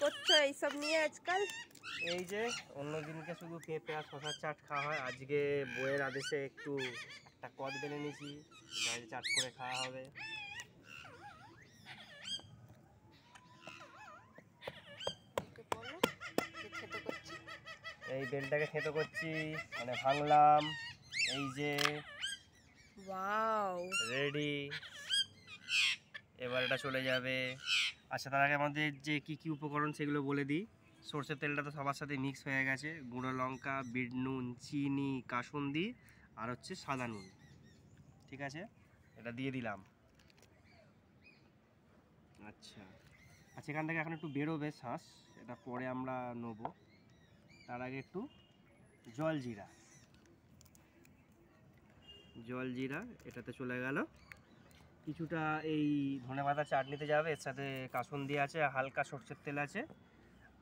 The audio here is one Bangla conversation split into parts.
করছো এইসব নিয়ে আজকাল? এই যে অন্যদিনকে শুধু পেঁপে আর শশার চাট খাওয়া হয়, আজকে বইয়ের আদেশে একটু একটা কদ বেলে নিয়েছি, চাট করে খাওয়া হবে। এই বেলটাকে থেঁতো করছি, মানে ভাঙলাম। এই যে ওয়াও, রেডি, এবার এটা চলে যাবে। আচ্ছা, তার আগে আমাদের যে কি কি উপকরণ সেগুলো বলে দিই। সরষের তেলটা তো সবার সাথে মিক্স হয়ে গেছে, গুঁড়ো লঙ্কা, বিট নুন, চিনি, কাসুন্দি আর হচ্ছে সাদা নুন। ঠিক আছে, এটা দিয়ে দিলাম। আচ্ছা আচ্ছা, এখান থেকে এখন একটু বেরোবে শ্বাস, এটা পরে আমরা নেব। তার আগে একটু জল জিরা এটাতে চলে গেল। কিছুটা এই ধনেপাতা চাটনিতে যাবে, এর সাথে কাসুন্দি আছে, হালকা সরষের তেল আছে।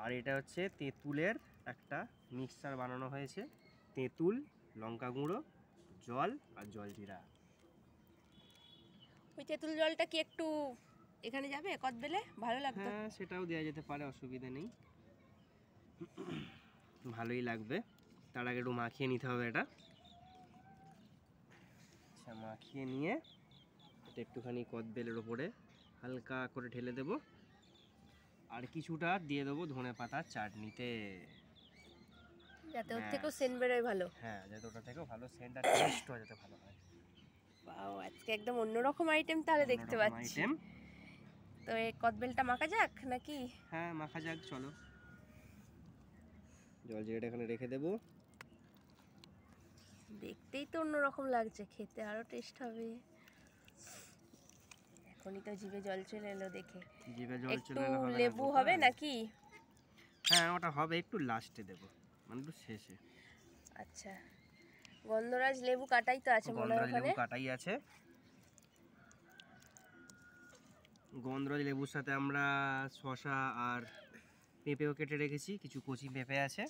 আর এটা হচ্ছে তেঁতুলের একটা মিক্সচার বানানো হয়েছে, তেঁতুল, লঙ্কা গুঁড়ো, জল আর জলজিরা। ওই তেঁতুল জলটা কি একটু এখানে যাবে কদবেলে? ভালো লাগতো। হ্যাঁ, সেটাও দেওয়া যেতে পারে, অসুবিধা নেই, ভালোই লাগবে। তার আগে একটু মাখিয়ে নিতে হবে এটা। আচ্ছা, মাখিয়ে নিয়ে এটা একটুখানি কদবেলের ওপরে হালকা করে ঢেলে দেব, আর কিছুটা দিয়ে দেবো ধনেপাতা চাটনিতে, যাতে ওর থেকেও সেন্ট বেরোয় ভালো। হ্যাঁ, যাতে ওটা থেকেও ভালো সেন্ট আর টেস্টও যাতে ভালো হয়। বাও, আজকে একদম অন্যরকম আইটেম তাহলে দেখতে পাচ্ছি। তো এই কদবেলটা মাখা যাক নাকি? হ্যাঁ, মাখা যাক, চলো। জল জিরাটা এখানে রেখে দেবো। দেখতেই তো অন্যরকম লাগছে, খেতে আরো টেস্ট হবে। এখনই তো জিভে জল চলে এলো দেখে। জিভে জল একটু চলে এলে হবে না, লেবু বোকা। হবে নাকি? হ্যাঁ, ওটা হবে একটু লাস্টে দেবো, মানে একটু শেষে। আচ্ছা, গন্ধরাজ লেবু কাটাই তো আছে মনে হয় গন্ধরাজ লেবু ওখানে। কাটাই আছে। গন্ধরাজ লেবুর সাথে আমরা শসা আর পেঁপেও কেটে রেখেছি, কিছু কচি পেঁপে আছে।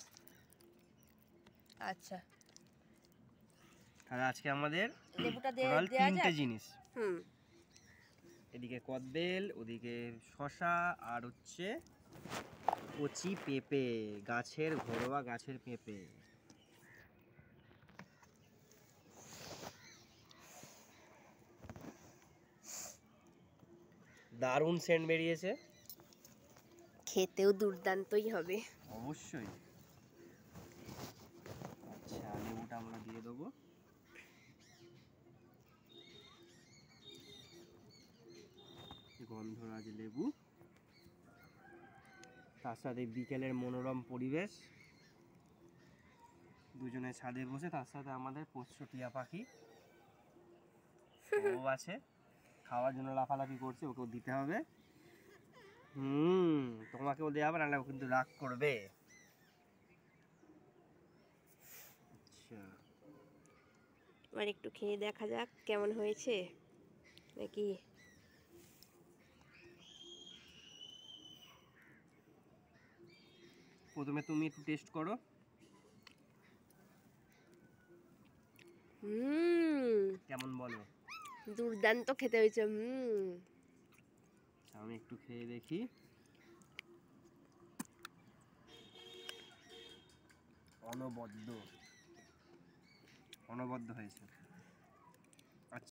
আচ্ছা, তাহলে আজকে আমাদের লেবুটা টোটাল দেয়া 3টে যাক। জিনিস। হুম, এদিকে কদবেল, ওদিকে শসা, আর হচ্ছে কচি পেঁপে, গাছের ঘরোয়া গাছের পেঁপে। দারুণ সেন্ট বেরিয়েছে, খেতেও দুর্দান্তই হবে। অবশ্যই। আচ্ছা, লেবুটা আমরা দিয়ে দেবো। গন্ধরাজ লেবু, তার সাথে বিকেলের মনোরম পরিবেশ, দুজনে ছাদে বসে, তার সাথে আমাদের পোষ্য টিয়া পাখি ও আছে, খাওয়ার জন্য লাফালাফি করছে, ওকেও দিতে হবে। তোমাকেও দেওয়া হবে, নাহলে ও কিন্তু রাগ করবে। আচ্ছা, এবার একটু খেয়ে দেখা যাক কেমন হয়েছে নাকি। প্রথমে তুমি একটু টেস্ট করো। কেমন বলো? দুর্দান্ত খেতে হয়েছে। আমি একটু খেয়ে দেখি। অনবদ্য হয়েছে।